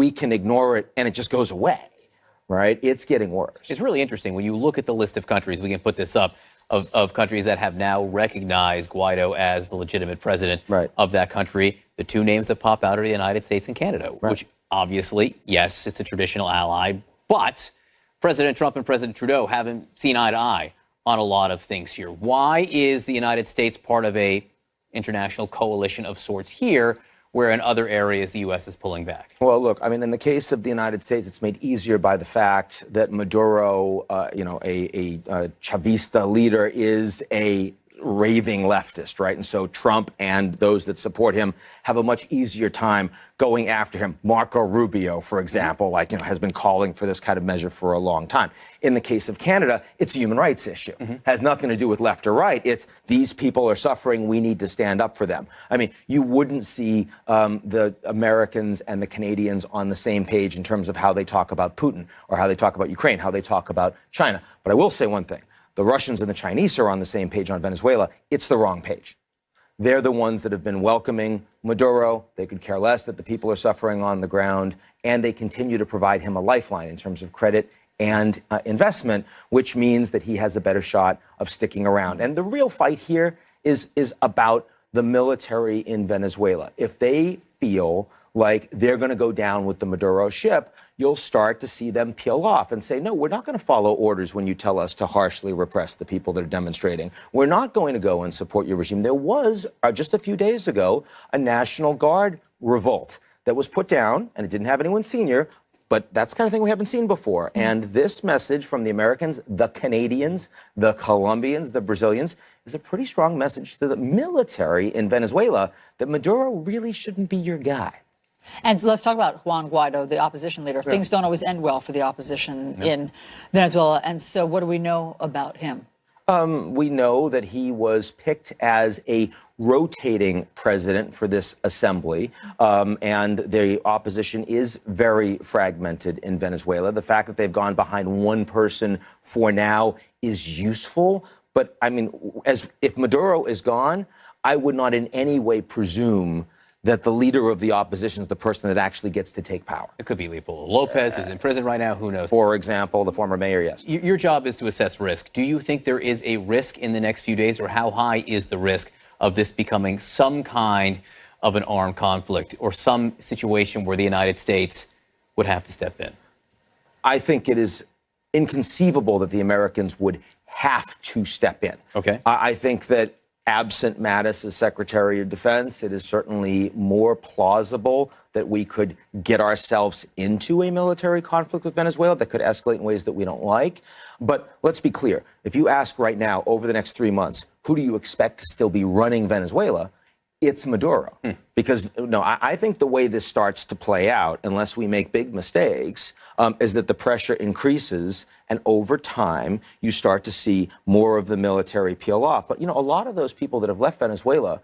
we can ignore it and it just goes away, right? It's getting worse. It's really interesting when you look at the list of countries, we can put this up, of countries that have now recognized Guaido as the legitimate president of that country. The two names that pop out are the United States and Canada, which obviously, yes, it's a traditional ally, but President Trump and President Trudeau haven't seen eye to eye on a lot of things here. Why is the United States part of a international coalition of sorts here, where in other areas the U.S. is pulling back? Well, look, I mean, in the case of the United States, it's made easier by the fact that Maduro, a Chavista leader, is a raving leftist, right? And so Trump and those that support him have a much easier time going after him. Marco Rubio, for example, has been calling for this kind of measure for a long time. In the case of Canada, it's a human rights issue. Has nothing to do with left or right. It's these people are suffering. We need to stand up for them. I mean, you wouldn't see the Americans and the Canadians on the same page in terms of how they talk about Putin or how they talk about Ukraine, how they talk about China. But I will say one thing. The Russians and the Chinese are on the same page on Venezuela. It's the wrong page. They're the ones that have been welcoming Maduro. They could care less that the people are suffering on the ground, and they continue to provide him a lifeline in terms of credit and investment, which means that he has a better shot of sticking around. And the real fight here is about the military in Venezuela. If they feel like they're going to go down with the Maduro ship, you'll start to see them peel off and say, no, we're not going to follow orders when you tell us to harshly repress the people that are demonstrating. We're not going to go and support your regime. There was, just a few days ago, a National Guard revolt that was put down, and it didn't have anyone senior, but that's the kind of thing we haven't seen before. And this message from the Americans, the Canadians, the Colombians, the Brazilians, is a pretty strong message to the military in Venezuela that Maduro really shouldn't be your guy. And so let's talk about Juan Guaido, the opposition leader. Yeah. Things don't always end well for the opposition in Venezuela. And so what do we know about him? We know that he was picked as a rotating president for this assembly, and the opposition is very fragmented in Venezuela. The fact that they've gone behind one person for now is useful, but I mean, if Maduro is gone, I would not in any way presume that the leader of the opposition is the person that actually gets to take power. It could be Leopoldo Lopez, who's in prison right now. Who knows? For example, the former mayor, yes. Your job is to assess risk. Do you think there is a risk in the next few days, or how high is the risk of this becoming some kind of an armed conflict or some situation where the United States would have to step in? I think it is inconceivable that the Americans would have to step in. Okay. I think that absent Mattis as Secretary of Defense, it is certainly more plausible that we could get ourselves into a military conflict with Venezuela that could escalate in ways that we don't like. But let's be clear. If you ask right now, over the next 3 months, who do you expect to still be running Venezuela? It's Maduro. Because, no, I think the way this starts to play out, unless we make big mistakes, is that the pressure increases, and over time, you start to see more of the military peel off. But, a lot of those people that have left Venezuela,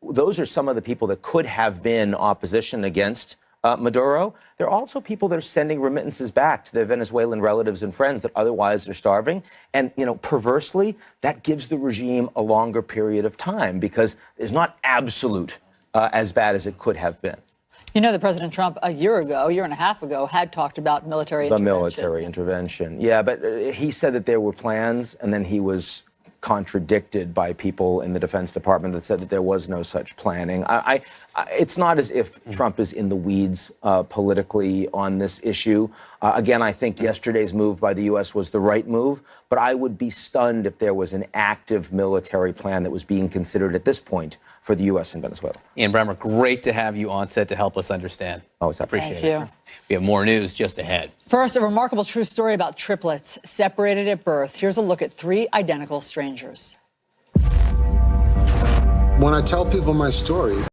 those are some of the people that could have been opposition against Maduro. There are also people that are sending remittances back to their Venezuelan relatives and friends that otherwise are starving. And, perversely, that gives the regime a longer period of time because it's not absolute as bad as it could have been. You know that President Trump a year and a half ago, had talked about military intervention. The military intervention. Yeah, but he said that there were plans, and then he was contradicted by people in the Defense Department that said that there was no such planning. It's not as if Trump is in the weeds politically on this issue. Again, I think yesterday's move by the U.S. was the right move, but I would be stunned if there was an active military plan that was being considered at this point for the U.S. in Venezuela. Ian Bremmer, great to have you on set to help us understand. Always appreciate it. Thank you. We have more news just ahead. First, a remarkable true story about triplets separated at birth. Here's a look at 3 identical strangers. When I tell people my story,